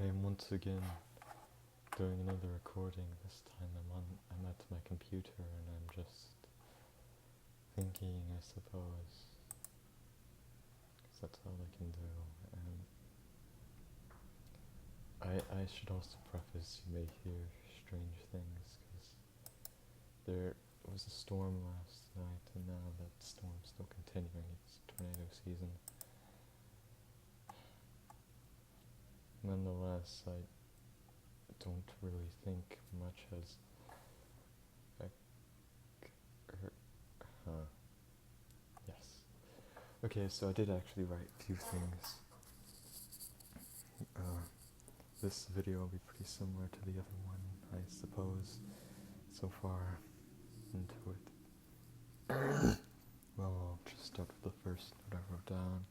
I am once again doing another recording. This time I'm at my computer and I'm just thinking, I suppose, because that's all I can do. And I should also preface, you may hear strange things, because there was a storm last night and now that storm's still continuing. It's tornado season. Nonetheless, I don't really think much has yes. Okay, so I did actually write a few things. This video will be pretty similar to the other one, I suppose, so far into it. Well, I'll just start with the first note I wrote down.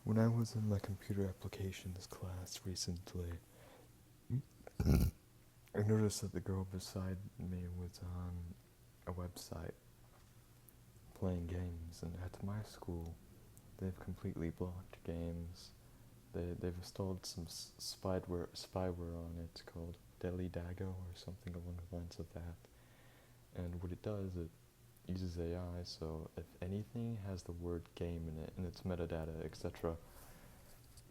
When I was in my computer applications class recently, I noticed that the girl beside me was on a website playing games, and at my school, they've completely blocked games. They've installed some spyware on it called Deli Dago or something along the lines of that. And what it does, it uses AI, so if anything has the word game in it and its metadata, etc.,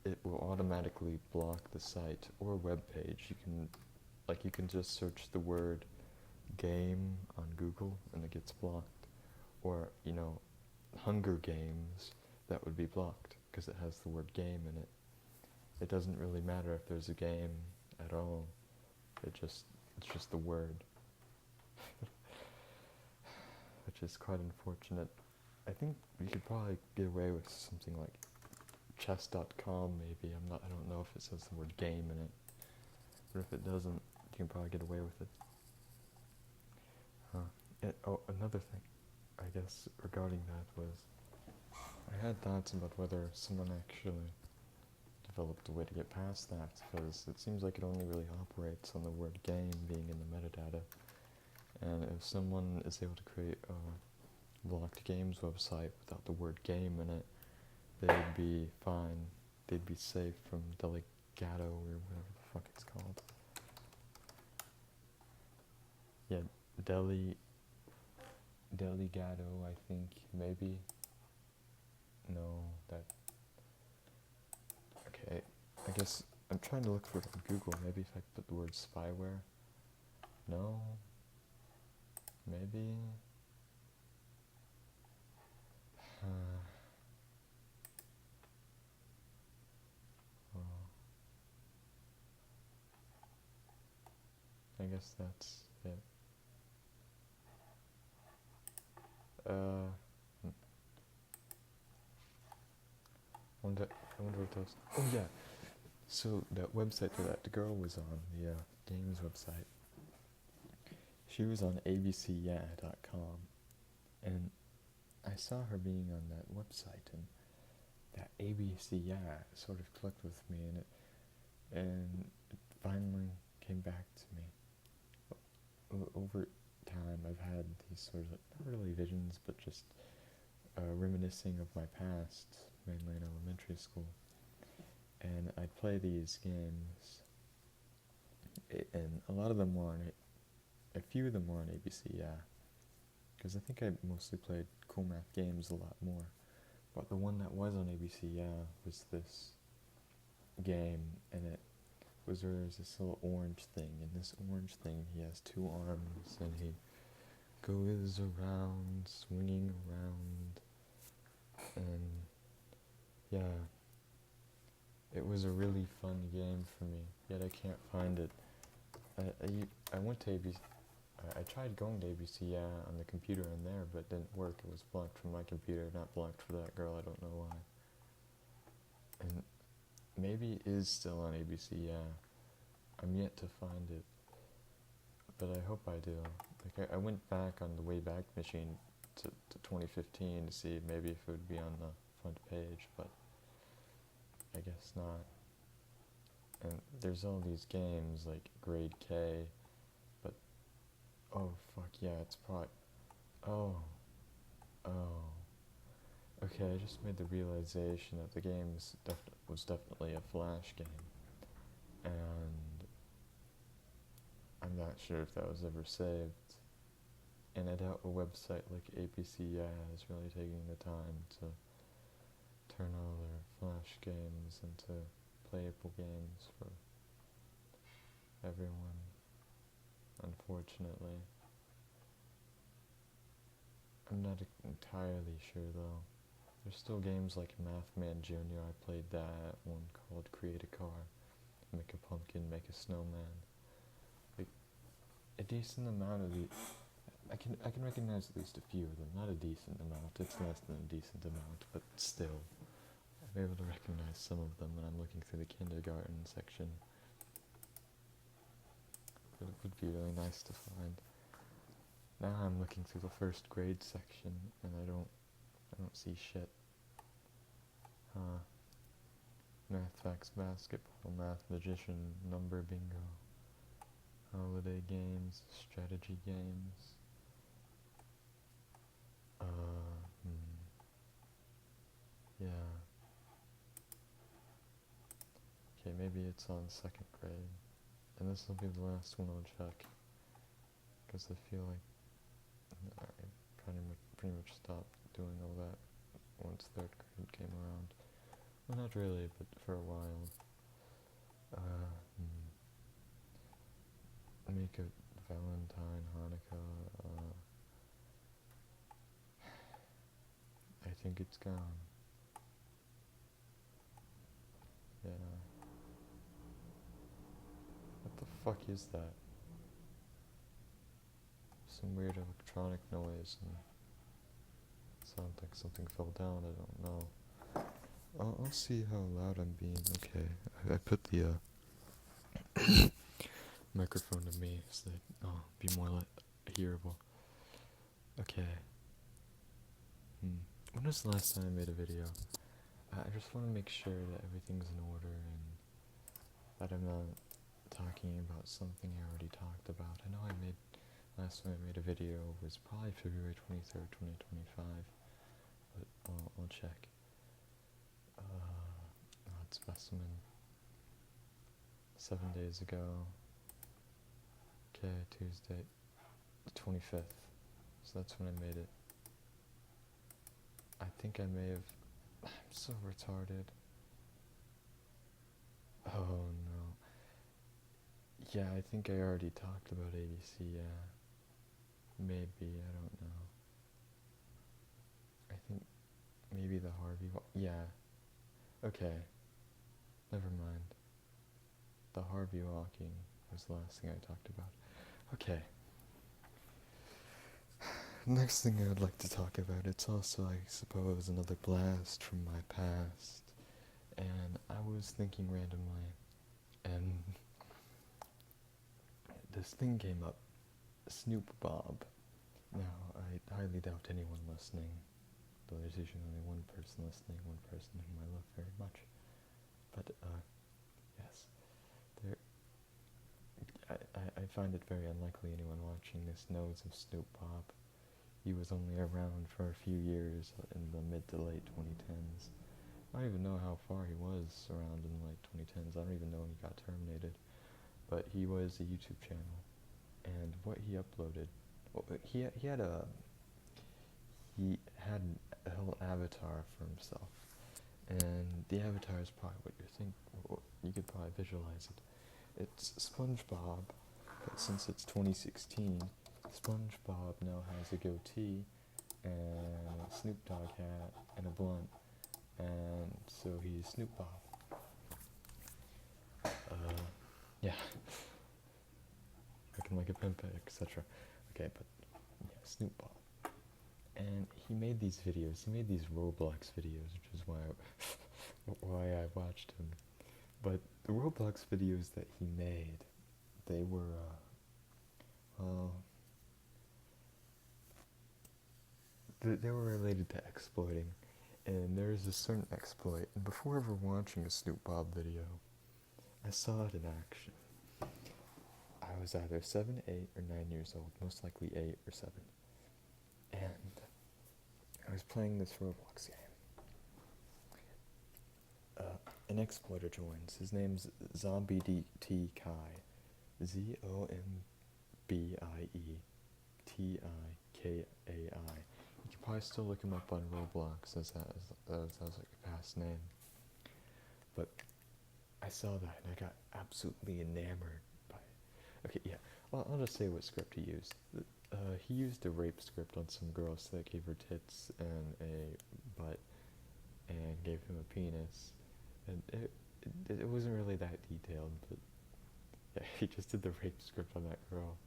it will automatically block the site or web page. You can just search the word game on Google and it gets blocked. Or, Hunger Games, that would be blocked because it has the word game in it. It doesn't really matter if there's a game at all. It's just the word. Which is quite unfortunate. I think you could probably get away with something like chess.com maybe. I don't know if it says the word game in it. But if it doesn't, you can probably get away with it. Another thing, I guess, regarding that was, I had thoughts about whether someone actually developed a way to get past that, because it seems like it only really operates on the word game being in the metadata. And if someone is able to create a blocked games website without the word game in it, they'd be fine. They'd be safe from Delegato or whatever the fuck it's called. Yeah, Delegato, I think, maybe. No, that... Okay, I guess I'm trying to look for it on Google. Maybe if I put the word spyware. No. Maybe. I guess that's it. I wonder what else. Oh yeah. So that website that the girl was on, the games website, she was on abcyeah.com, and I saw her being on that website, and that ABC yeah sort of clicked with me, and it finally came back to me. Over time, I've had these sort of, not really visions, but just reminiscing of my past, mainly in elementary school. And I'd play these games, and a lot of them were on a few of them were on ABC, yeah. Because I think I mostly played Cool Math Games a lot more. But the one that was on ABC, yeah, was this game, and there's this little orange thing, and this orange thing, he has two arms, and he goes around, swinging around, and yeah, it was a really fun game for me, yet I can't find it. I went to ABC, I tried going to ABC, yeah, on the computer in there, but it didn't work. It was blocked from my computer, not blocked for that girl, I don't know why. And maybe it is still on ABC, yeah. I'm yet to find it, but I hope I do. Like I went back on the Wayback Machine to 2015 to see maybe if it would be on the front page, but I guess not. And there's all these games like Grade K, but oh fuck yeah, it's probably okay, I just made the realization that the game was definitely a Flash game. and I'm not sure if that was ever saved. And I doubt a website like ABC is really taking the time to turn all their Flash games into playable games for everyone, unfortunately. I'm not entirely sure though. There's still games like Mathman Jr. I played that one called Create a Car, Make a Pumpkin, Make a Snowman. Like, a decent amount of the I can recognize at least a few of them. Not a decent amount, it's less than a decent amount, but still. I'm able to recognize some of them when I'm looking through the kindergarten section. But it would be really nice to find. Now I'm looking through the first grade section and I don't see shit. Math facts, basketball, math magician, number bingo, holiday games, strategy games. Yeah. Okay, maybe it's on second grade. And this will be the last one I'll check. Because I feel like I pretty much stopped doing all that once third grade came around. Well, not really, but for a while. Make a Valentine, Hanukkah, I think it's gone. Yeah. What the fuck is that? Some weird electronic noise and sounds like something fell down, I don't know. I'll see how loud I'm being. Okay, I put the microphone to me so that I'll be more hearable. Okay. When was the last time I made a video? I just want to make sure that everything's in order and that I'm not talking about something I already talked about. I know last time I made a video was probably February 23rd, 2025, but I'll check. Oddspecimen. 7 days ago. Okay, Tuesday, the 25th. So that's when I made it. I think I may have... I'm so retarded. Oh no. Yeah, I think I already talked about ABC, yeah. Maybe, I don't know. I think maybe the Harvey... Yeah. Okay. Never mind. The Harvey walking was the last thing I talked about. Okay. Next thing I would like to talk about, it's also, I suppose, another blast from my past. And I was thinking randomly, and this thing came up, Snoop Bob. Now, I highly doubt anyone listening, though there's usually only one person listening, one person whom I love very much. But, yes, I find it very unlikely anyone watching this knows of Snoop Bob. He was only around for a few years in the mid to late 2010s. I don't even know how far he was around in the late 2010s. I don't even know when he got terminated. But he was a YouTube channel. And what he uploaded, well, he had a whole avatar for himself. And the avatar is probably what you could probably visualize it. It's SpongeBob, but since it's 2016, SpongeBob now has a goatee and a Snoop Dogg hat and a blunt, and so he's Snoop Bob. Yeah. Looking like a pimp, etc. Okay, but yeah, Snoop Bob. And he made these videos, he made these Roblox videos, which is why I watched him. But the Roblox videos that he made, they were, they were related to exploiting. And there's a certain exploit, and before ever watching a Snoop Bob video, I saw it in action. I was either 7, 8, or 9 years old, most likely 8 or 7. And I was playing this Roblox game. an exploiter joins. His name's Zombie DT Kai. ZOMBIETIKAI. You can probably still look him up on Roblox as that was like a past name. But I saw that and I got absolutely enamored by it. Okay, yeah. Well, I'll just say what script he used. He used a rape script on some girl that gave her tits and a butt and gave him a penis. And it wasn't really that detailed, but yeah, he just did the rape script on that girl.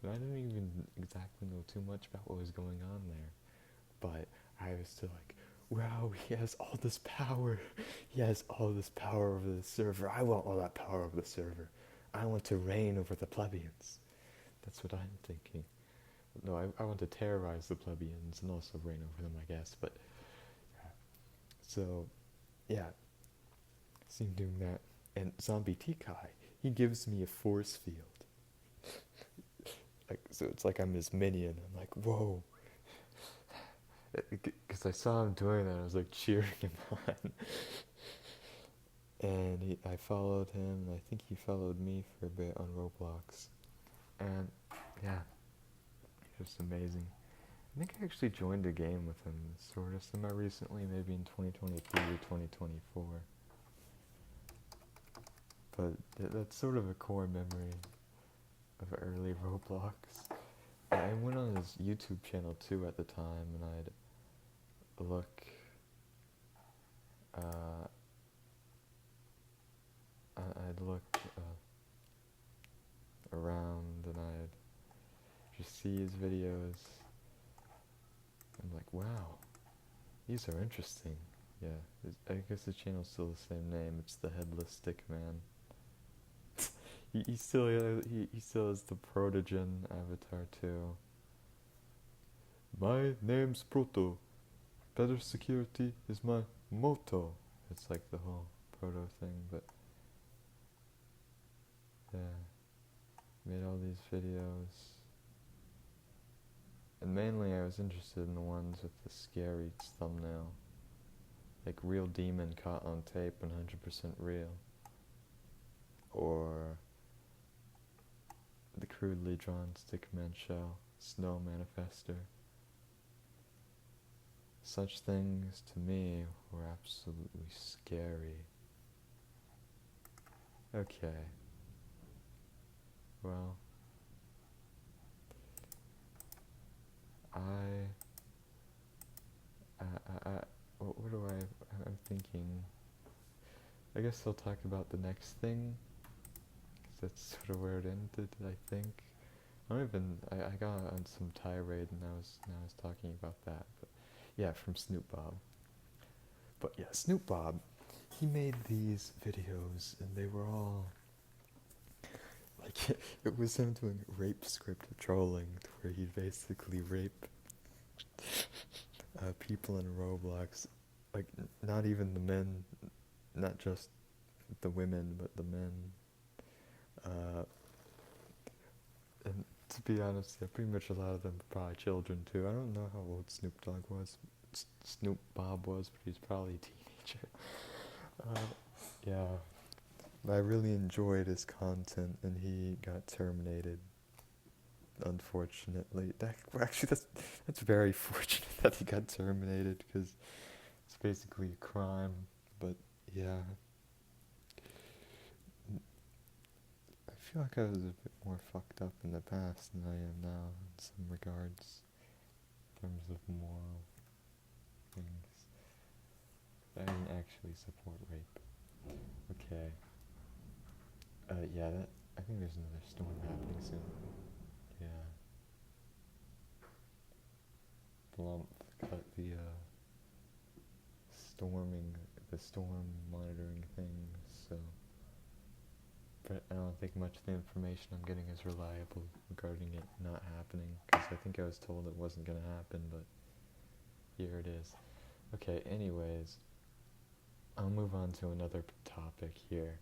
And I didn't even exactly know too much about what was going on there. But I was still like, wow, he has all this power. He has all this power over the server. I want all that power over the server. I want to reign over the plebeians. That's what I'm thinking. No, I want to terrorize the plebeians and also reign over them, I guess. But yeah. So, yeah. See him doing that. And Zombie Tikai, he gives me a force field. So it's like I'm his minion. I'm like, whoa. Because I saw him doing that, I was like cheering him on. And I followed him, and I think he followed me for a bit on Roblox. And yeah, just amazing. I think I actually joined a game with him sort of semi-recently, maybe in 2023 or 2024. But that's sort of a core memory of early Roblox. I went on his YouTube channel too at the time, and I'd look around, and I'd just see his videos. I'm like, wow, these are interesting. Yeah, I guess the channel's still the same name. It's the Headless Stick Man. he still has the Protogen avatar too. My name's Proto. Better security is my motto. It's like the whole proto thing, but yeah, made all these videos. And mainly I was interested in the ones with the scary thumbnail. Like real demon caught on tape and 100% real. Or the crudely drawn Stickman shell, Snow Manifester. Such things to me were absolutely scary. Okay. Well, I'm thinking, I guess I'll talk about the next thing, because that's sort of where it ended, I think. I got on some tirade and I was talking about that, but yeah, from Snoop Bob. But yeah, Snoop Bob, he made these videos and they were all, like, it was him doing rape script trolling, where he'd basically rape people in Roblox, like, not even the men, not just the women, but the men. And to be honest, yeah, pretty much a lot of them were probably children too. I don't know how old Snoop Bob was, but he's probably a teenager. Yeah, I really enjoyed his content, and he got terminated. Unfortunately, that's very fortunate that he got terminated, because it's basically a crime. But yeah, I feel like I was a bit more fucked up in the past than I am now in some regards, in terms of moral things. I didn't actually support rape. Okay. Yeah, I think there's another storm happening soon. Yeah. Blump cut the storm monitoring thing, so. But I don't think much of the information I'm getting is reliable regarding it not happening, because I think I was told it wasn't going to happen, but here it is. Okay, anyways, I'll move on to another topic here.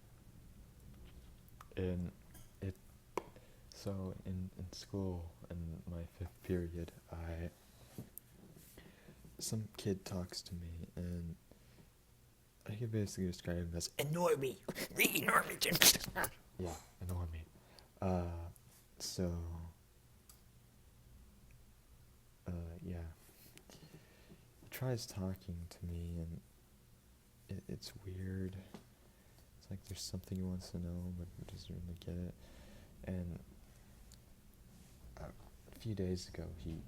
So in school, in my 5th period, some kid talks to me, and I could basically describe him as annoy me. Annoy me. Yeah, annoy me. So, yeah. He tries talking to me, and it's weird. It's like there's something he wants to know, but he doesn't really get it. And a few days ago, he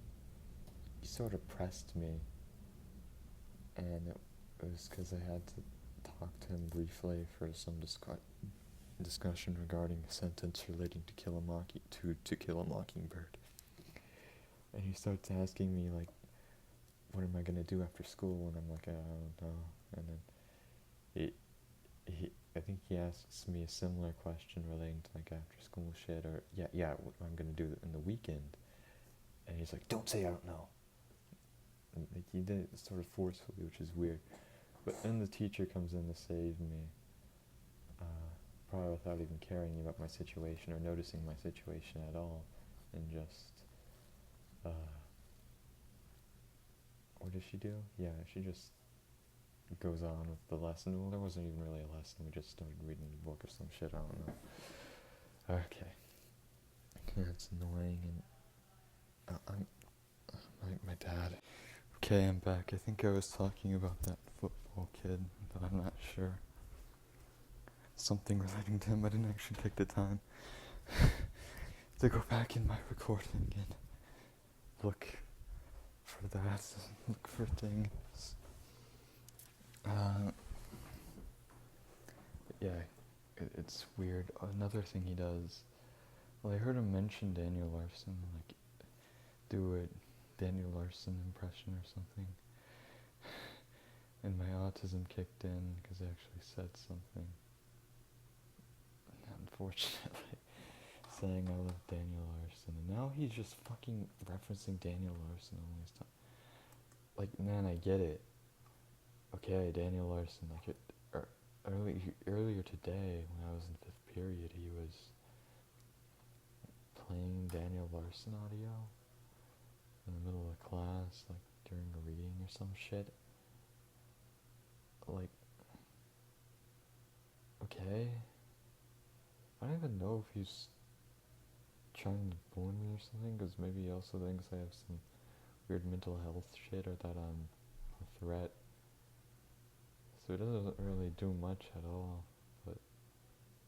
sort of pressed me, and it was because I had to talk to him briefly for some discussion regarding a sentence relating to Kill a Mockingbird. And he starts asking me, like, what am I gonna do after school? And I'm like, I don't know. And then I think he asks me a similar question relating to like after school shit, or what I'm gonna do in the weekend. And he's like, don't say I don't know. And like, he did it sort of forcefully, which is weird. But then the teacher comes in to save me, probably without even caring about my situation or noticing my situation at all, and just, what does she do? Yeah, she just goes on with the lesson. Well, there wasn't even really a lesson, we just started reading a book or some shit, I don't know. Okay. Yeah, it's annoying, and I'm like my dad. Okay, I'm back. I think I was talking about that football kid, but I'm not sure. Something relating to him. I didn't actually take the time to go back in my recording and look for that, look for things. It's weird. Another thing he does, well, I heard him mention Daniel Larson, like, do a Daniel Larson impression or something. And my autism kicked in because I actually said something. Unfortunately, saying I love Daniel Larson. And now he's just fucking referencing Daniel Larson all this time. Like, man, I get it. Okay, Daniel Larson, like, earlier today, when I was in 5th period, he was playing Daniel Larson audio in the middle of class, like, during a reading or some shit. Like, okay. I don't even know if he's trying to bully me or something, because maybe he also thinks I have some weird mental health shit, or that I'm a threat. So it doesn't really do much at all, but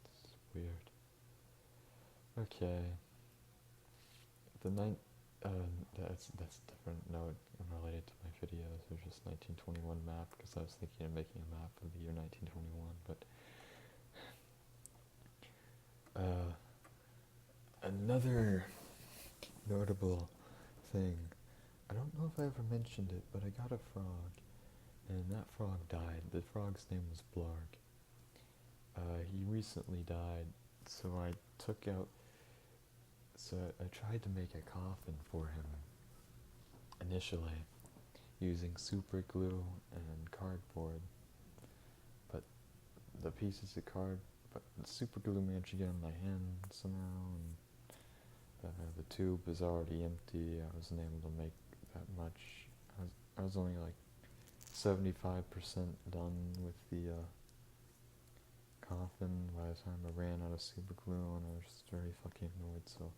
it's weird. Okay. That's different. No, related to my videos. It was just 1921 map, because I was thinking of making a map of the year 1921, but another notable thing. I don't know if I ever mentioned it, but I got a frog, and that frog died. The frog's name was Blarg. He recently died, so I tried to make a coffin for him initially, using super glue and cardboard, but the pieces of but the super glue managed to get on my hand somehow, and the tube is already empty. I wasn't able to make that much. I was only like 75% done with the coffin by the time I ran out of super glue, and I was just very fucking annoyed, so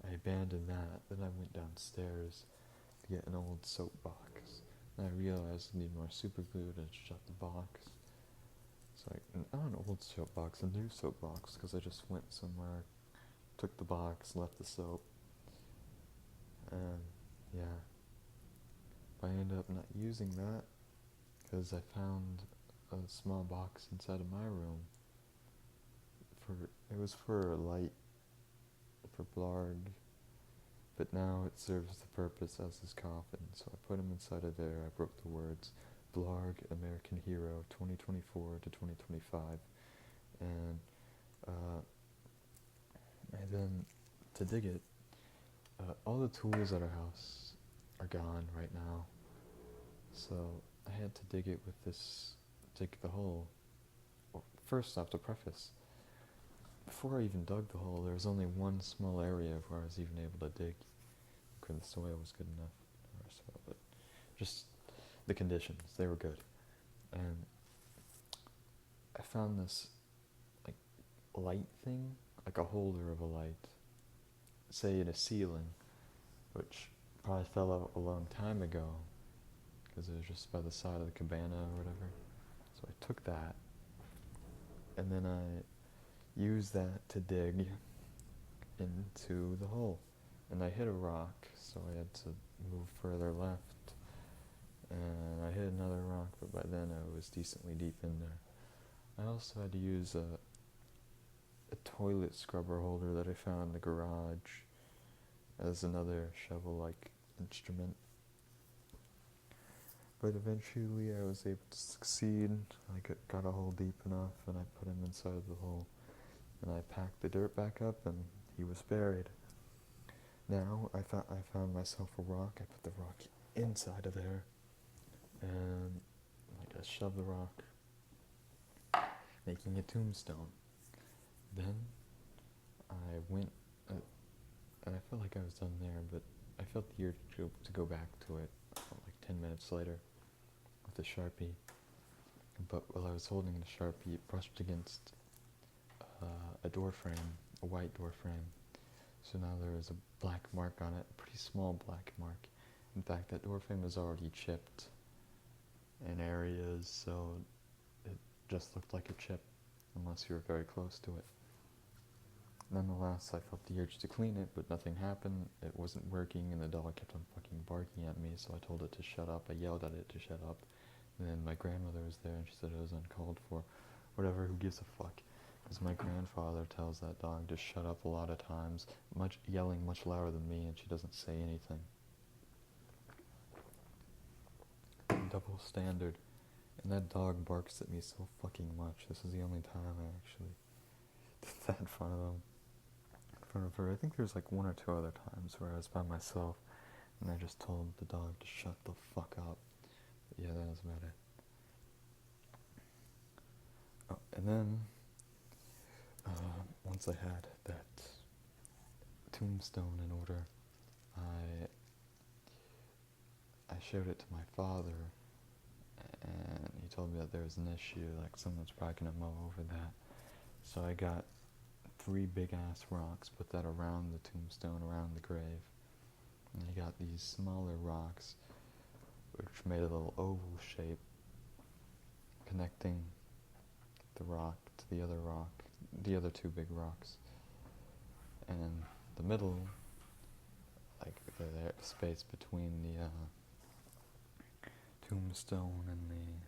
I abandoned that. Then I went downstairs to get an old soap box, and I realized I need more super glue to shut the box. So not an old soap box, a new soap box, because I just went somewhere, took the box, left the soap, and yeah. I ended up not using that, because I found a small box inside of my room. It was for a light for Blarg, but now it serves the purpose as his coffin. So I put him inside of there. I wrote the words Blarg, American Hero, 2024 to 2025, and then to dig it, all the tools at our house are gone right now. So I had to dig the hole. Well, first off, to preface, before I even dug the hole, there was only one small area where I was even able to dig, because the soil was good enough, but just the conditions, they were good. And I found this like light thing, like a holder of a light, say in a ceiling, which probably fell out a long time ago because it was just by the side of the cabana or whatever. So I took that and then I used that to dig into the hole. And I hit a rock, so I had to move further left. And I hit another rock, but by then I was decently deep in there. I also had to use a toilet scrubber holder that I found in the garage as another shovel-like instrument. But eventually I was able to succeed. I got a hole deep enough and I put him inside the hole. And I packed the dirt back up and he was buried. Now I found myself a rock. I put the rock inside of there and I just shoved the rock, making a tombstone. Then I went, and I felt like I was done there, but I felt the urge to go back to it like 10 minutes later with a Sharpie. But while I was holding the Sharpie, it brushed against a door frame, a white door frame. So now there was a black mark on it, a pretty small black mark. In fact, that door frame was already chipped in areas, so it just looked like a chip, unless you were very close to it. Nonetheless, I felt the urge to clean it, but nothing happened. It wasn't working, and the dog kept on fucking barking at me, so I told it to shut up. I yelled at it to shut up. And then my grandmother was there, and she said it was uncalled for. Whatever, who gives a fuck? Because my grandfather tells that dog to shut up a lot of times, yelling much louder than me, and she doesn't say anything. Double standard. And that dog barks at me so fucking much. This is the only time I actually did that in front of him. In front of her. I think there's like one or two other times where I was by myself and I just told the dog to shut the fuck up. But yeah, that was about it. Oh, and then once I had that tombstone in order, I showed it to my father, and he told me that there was an issue, like someone's probably gonna mow over that. So I got 3 big ass rocks, put that around the tombstone, around the grave, and I got these smaller rocks, which made a little oval shape, connecting the rock to the other rock, the other 2 big rocks, and the middle, like the space between the tombstone and the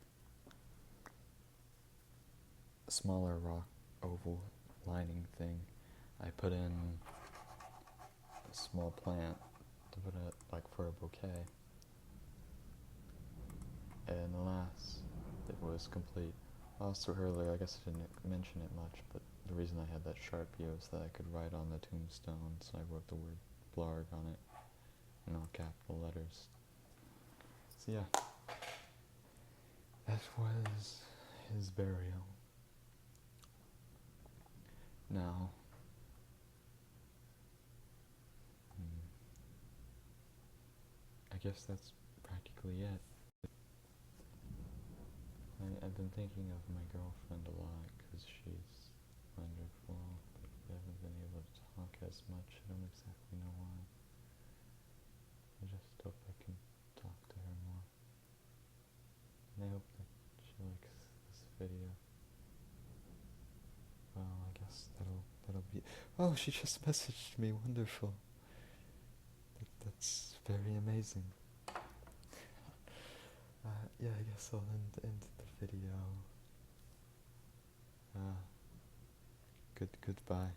smaller rock oval lining thing, I put in a small plant to put it like for a bouquet. And alas, it was complete. Also earlier, I guess I didn't mention it much, but the reason I had that Sharpie was that I could write on the tombstone, so I wrote the word Blarg on it in all capital letters. So yeah, that was his burial. Now, I guess that's practically it. I've been thinking of my girlfriend a lot because she's wonderful, but we haven't been able to talk as much. I don't exactly know why. I just hope I can talk to her more. And I hope that she likes this video. Well, I guess that'll be... Oh, she just messaged me. Wonderful. That's very amazing. Yeah, I guess I'll end the video. Goodbye.